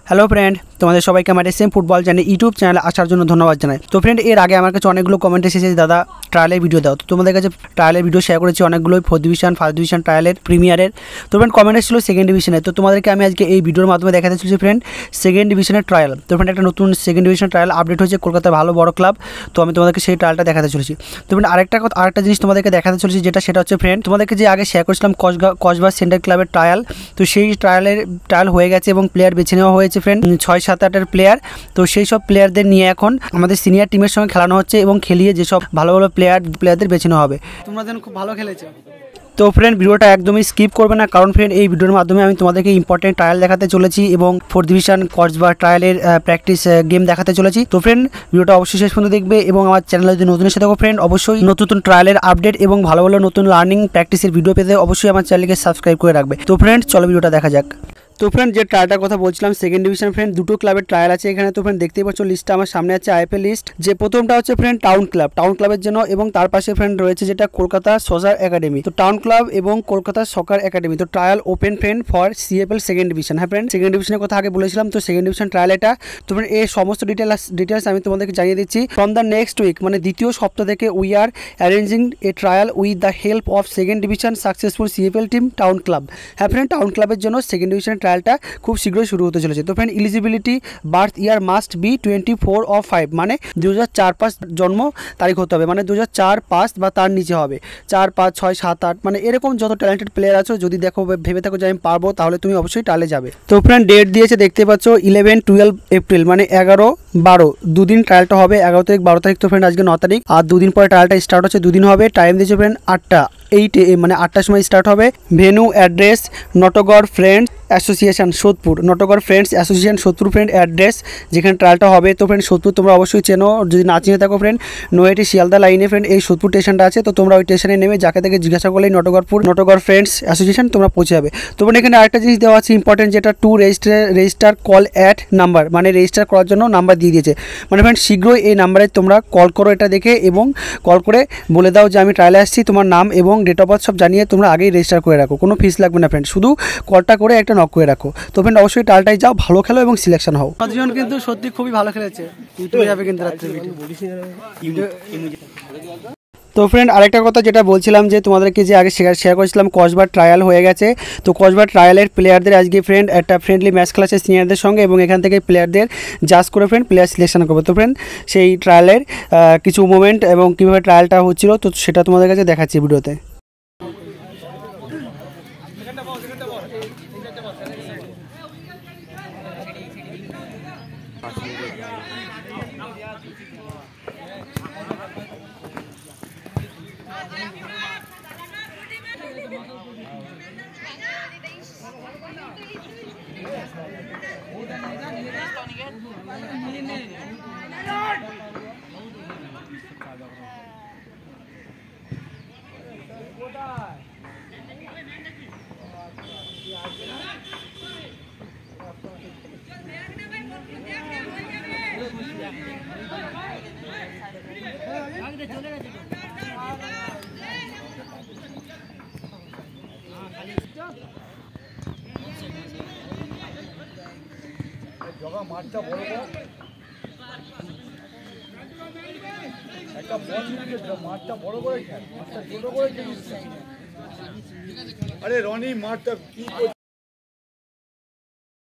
Hello friend, তোমাদের সবাইকে আমার এসএম ফুটবল চ্যানেল ইউটিউব চ্যানেলে আসার জন্য ধন্যবাদ জানাই। তো ফ্রেন্ড, এর আগে আমার কাছে অনেকগুলো কমেন্ট এসেছে, দাদা ট্রায়ালের ভিডিও দাও। তো তোমাদের কাছে ট্রায়ালের ভিডিও শেয়ার করেছি অনেকগুলোই, 4th ডিভিশন, 1st ডিভিশন ট্রায়ালের, প্রিমিয়ারের। তো ফ্রেন্ড, কমেন্ট এসেছিল 2nd ডিভিশনের। তো তোমাদেরকে আমি আজকে এই ভিডিওর মাধ্যমে দেখাতে চলেছি ফ্রেন্ড 2nd ডিভিশনের ট্রায়াল। তো ফ্রেন্ড, একটা নতুন 2nd ডিভিশন ট্রায়াল আপডেট হয়েছে, কলকাতার ভালো বড় ক্লাব। তো আমি তোমাদেরকে সেই ট্রায়ালটা দেখাতে চলেছি। তো ফ্রেন্ড, আরেকটা জিনিস তোমাদেরকে দেখাতে চলেছি, সেটা হচ্ছে ফ্রেন্ড, তোমাদেরকে যে আগে শেয়ার করেছিলাম কসবা সেন্টার ক্লাবের ট্রায়াল। তো সেই ট্রায়াল হয়ে গেছে এবং প্লেয়ার বেছে নেওয়া হয়েছে ফ্রেন্ড 6-7-8 প্লেয়ার। তো সেই সব প্লেয়ারদের নিয়ে এখন আমাদের সিনিয়র টিমের সঙ্গে খেলানো হচ্ছে এবং খেলিয়ে যেসব ভালো ভালো প্লেয়ারদের বেছে নেওয়া হবে। তোমরা যেন খুব ভালো খেলেছো। তো ফ্রেন্ড, ভিডিওটা একদমই স্কিপ করবে না, কারণ ফ্রেন্ড এই ভিডিওর মাধ্যমে আমি তোমাদেরকে ইম্পর্টেন্ট ট্রায়াল দেখাতে চলেছি এবং 4th ডিভিশন কসবা ট্রায়ালের প্র্যাকটিস গেম দেখাতে চলেছি। তো ফ্রেন্ড, ভিডিওটা অবশ্যই শেষ পর্যন্ত দেখবে এবং আমার চ্যানেলে যদি নতুন এসে থাকো ফ্রেন্ড, অবশ্যই নতুন ট্রায়ালের আপডেট এবং ভালো ভালো নতুন লার্নিং প্র্যাকটিসের ভিডিও পেতে অবশ্যই আমার চ্যানেলকে সাবস্ক্রাইব করে রাখবে। তো ফ্রেন্ড, চলো ভিডিওটা দেখা যাক। তো ফ্রেন্ড, যে ট্রায়ালটার কথা বলছিলাম 2nd ডিভিশন ফ্রেন্ড, দুটো ক্লাবের ট্রায়াল আছে এখানে। তো ফ্রেন্ড, দেখতেই পাচ্ছ লিস্টটা আমার সামনে আছে, আইএফএল লিস্ট। যে প্রথমটা হচ্ছে ফ্রেন্ড টাউন ক্লাবের জন্য, এবং তার পাশে ফ্রেন্ড রয়েছে যেটা কলকাতা সকার একাডেমি। তো টাউন ক্লাব এবং কলকাতা সকার একাডেমি। তো trial open friend for CFL 2nd division. হ্যাঁ ফ্রেন্ড, 2nd ডিভিশনের কথা আগে বলেছিলাম। তো 2nd ডিভিশন ট্রায়াল এটা। তো ফ্রেন্ড, এই সমস্ত ডিটেলস আমি তোমাদেরকে জানিয়ে দিচ্ছি। ফ্রম দ্য নেক্সট উইক, মানে দ্বিতীয় সপ্তাহ থেকে we are arranging A trial with the help of 2nd division successful CFL team town club. হ্যাঁ ফ্রেন্ড, টাউন ক্লাবের জন্য 2nd ডিভিশন ট্রায়ালটা খুব শীঘ্রই শুরু হতে চলেছে। তো friend, eligibility birth year must be 24/5, মানে 2004-5 জন্ম তারিখ হতে হবে, মানে 2004-5 বা তার নিচে হবে। 4, 5, 6, 7, 8 মানে এরকম যত ট্যালেন্টেড প্লেয়ার আছো, যদি দেখো ভেবে থাকো যে আমি পারবো, তাহলে তুমি অবশ্যই টালে যাবে। তো ফ্রেন্ড, ডেট দিয়েছে দেখতে পাচ্ছ 11-12 এপ্রিল, মানে 11-12 দুদিন ট্রায়ালটা হবে। 11 তারিখ 12 তারিখ। তো ফ্রেন্ড, আজকে 9 তারিখ, আর দুদিন পরে ট্রায়ালটা স্টার্ট হচ্ছে, দুদিন হবে। টাইম দিয়েছে ফ্রেন্ড 8 মানে 8টার সময় স্টার্ট হবে। Venue address Natagarh friends association Sodepur, Natagarh friends association Sodepur friend address, যেখানে ট্রায়ালটা হবে। তো ফ্রেন্ড, সোদপুর তোমরা অবশ্যই চেনো, যদি না চিনে থাকো ফ্রেন্ড, নৈহাটি শিয়ালদা লাইনে ফ্রেন্ড এই সোদপুর স্টেশনটা আছে। তো তোমরা ওই স্টেশনে নেমে যাকে থেকে জিজ্ঞাসা করলেই নটগড় ফ্রেন্ডস অ্যাসোসিয়েশন তোমরা পৌঁছে যাবে। তো ফ্রেন্ড, এখানে আরেকটা জিনিস দেওয়া আছে ইম্পর্টেন্ট, যেটা to register call at number, মানে রেজিস্টার করার জন্য নাম্বার দিয়ে দিয়েছে। মানে ফ্রেন্ড, শীঘ্রই এই নাম্বারে তোমরা কল করো এটা দেখে, এবং কল করে বলে দাও যে আমি ট্রায়ালে আসছি, তোমার নাম এবং ডেট অফ বার্থ সব জানিয়ে তোমরা আগেই রেজিস্টার করে রাখো। কোনো ফিস লাগবে না ফ্রেন্ড, শুধু কলটা করে একটা নক করে রাখো। তো ফ্রেন্ড, অবশ্যই ট্রায়ালটাই যাও, ভালো খেলো এবং সিলেকশন হও। পাঁচজন কিন্তু সত্যি খুবই ভালো খেলেছে, ইউটিউবে যাবে কিন্তু রাত্রে ভিডিও। তো ফ্রেন্ড, আরেকটা কথা যেটা বলছিলাম, যে তোমাদেরকে যে আগে শেয়ার করেছিলাম কসবার ট্রায়াল হয়ে গেছে। তো কসবার ট্রায়ালের প্লেয়ারদের আজকে ফ্রেন্ড একটা ফ্রেন্ডলি ম্যাচ খেলা আছে সিনিয়রদের সঙ্গে, এবং এখান থেকে প্লেয়ারদের জাজ করে ফ্রেন্ড প্লেয়ার সিলেকশন করবে। তো ফ্রেন্ড, সেই ট্রায়ালের কিছু মুভমেন্ট এবং কীভাবে ট্রায়ালটা হচ্ছিল, তো সেটা তোমাদের কাছে দেখাচ্ছি ভিডিওতে। মাঠটা বড় একটা বল নিয়ে মাঠটা বড় করে খেল, মাঠটা ছোট করে খেলিস। আরে রনি, মাঠটা কি